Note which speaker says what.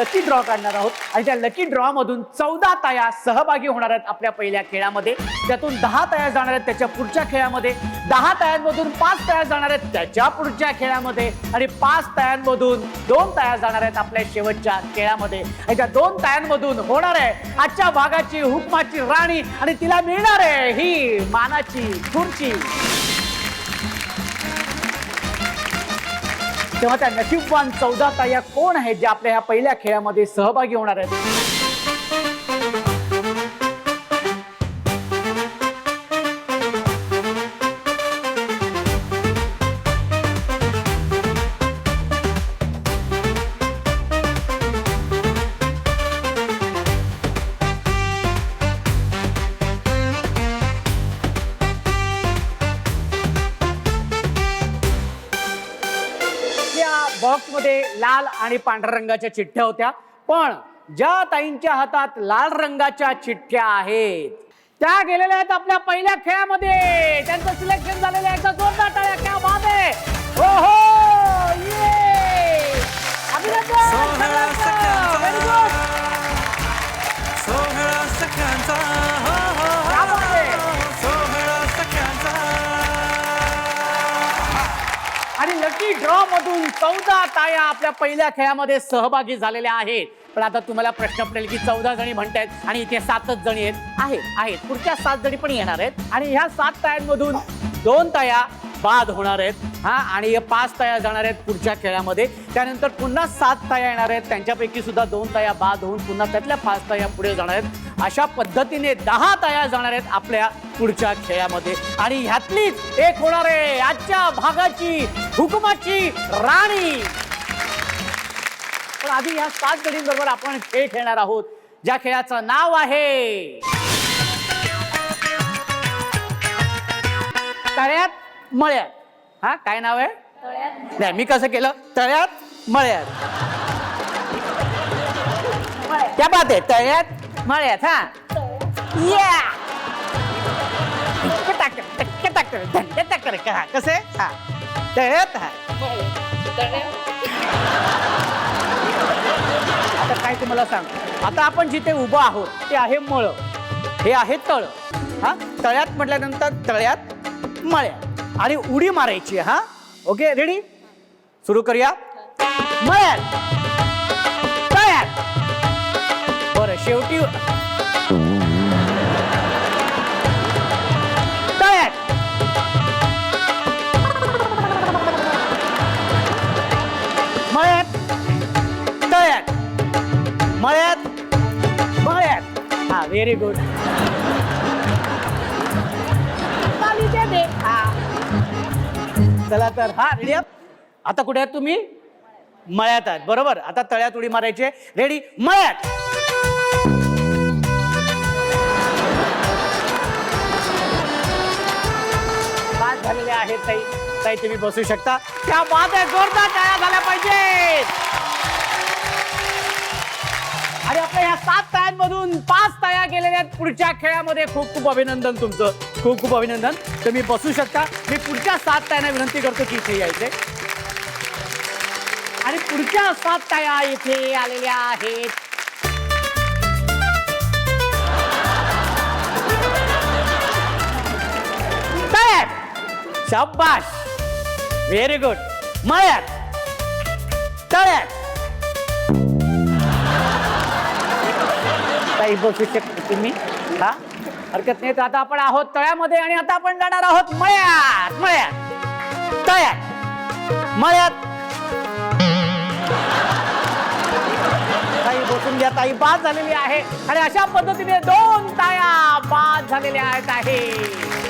Speaker 1: Lucky draw काढणार आहोत आणि त्या लकी ड्रॉ मधून 14 ताया सहभागी होणार आहेत आपल्या पहिल्या खेळामध्ये. त्यातून 10 ताया जाणार आहेत त्याच्या पुढच्या खेळामध्ये, 10 तायांमधून 5 ताया जाणार आहेत त्याच्या पुढच्या खेळामध्ये आणि 5 तायांमधून 2 ताया जाणार आहेत आपल्या शेवटच्या खेळामध्ये. आणि त्या 2 तायांमधून होणार आहे आजच्या भागाची हुकमाची राणी आणि तिला मिळणार आहे ही मानाची खुर्ची. तेव्हा त्या नशीबवान 14 ताया कोण आहेत जे आपल्या ह्या पहिल्या खेळामध्ये सहभागी होणार आहेत. बॉक्स मध्ये लाल आणि पांढऱ्या रंगाच्या चिठ्ठ्या होत्या, पण ज्या ताईंच्या हातात लाल रंगाच्या चिठ्ठ्या आहेत त्या गेलेल्या आहेत आपल्या पहिल्या खेळामध्ये. त्यांचं सिलेक्शन झालेलं आहे. जोरदार टाळ्या. क्या बात आहे. हो हो ये अभिनंदन. Very good. आणि लकी ड्रॉ मधून 14 ताया आपल्या पहिल्या खेळामध्ये सहभागी झालेल्या आहेत. पण आता तुम्हाला प्रश्न पडेल की 14 जणी म्हणतायत आणि इथे 7च जणी आहेत. पुढच्या 7 जणी पण येणार आहेत आणि ह्या 7 तायांमधून 2 ताया बाद होणार आहेत आणि 5 ताया जाणार आहेत पुढच्या खेळामध्ये. त्यानंतर पुन्हा 7 ताया येणार आहेत, त्यांच्यापैकी सुद्धा 2 ताया बाद होऊन पुन्हा त्यातल्या 5 ताया पुढे जाणार आहेत. अशा पद्धतीने 10 ताया जाणार आहेत आपल्या पुढच्या खेळामध्ये आणि ह्यातलीच एक होणार आहे आजच्या भागाची हुकुमाची राणी. पण आधी ह्या 7 जणींबरोबर आपण खेळ खेळणार आहोत ज्या खेळाचं नाव आहे तळ्यात मळ्यात. काय नाव आहे? नाही, मी कसं केलं? तळ्यात मळ्यात. क्या बात आहे. तळ्यात मळ्यात. कसे तळ्यात. आता काय तुम्हाला सांग, आता आपण जिथे उभं आहोत ते आहे मळ, हे आहे तळ. तळ्यात म्हटल्यानंतर तळ्यात मळ्यात आणि उडी मारायची. Okay, ready? सुरू करूया. मळ्यात तळ्यात. बरं, शेवटी तळ्यात मळ्यात तळ्यात मळ्यात मळ्यात. Very good. चला तर रेडी. आता कुठे आहात तुम्ही? मळ्यात आहात. बरोबर. आता तळ्यात उडी मारायची. रेडी? मळ्यात. बाद झालेले आहेत ताई. ताई तुम्ही बसू शकता. त्या बाद आहे. जोरदार टाळ्या झाल्या पाहिजेत. आणि आपल्या या 7 तायांमधून 5 ताया गेलेल्या आहेत पुढच्या खेळामध्ये. खूप खूप अभिनंदन तुमचं. खूप खूप अभिनंदन. तुम्ही बसू शकता. मी पुढच्या 7 तायांना विनंती करतो की इथे यायचे. आणि पुढच्या 7 ताया इथे आलेल्या आहेत. तळ्यात. शाबाश. Very good. मळ्यात तळ्यात. काही बसू शकता तुम्ही. हरकत नाही. तर आता आपण आहोत तळ्यामध्ये आणि आता आपण जाणार आहोत मळ्यात. मळ्यात तळ्यात मळ्यात. ताई बसून घ्या. ताई बाद झालेली आहे आणि अशा पद्धतीने 2 ताया बाद झालेल्या आहेत.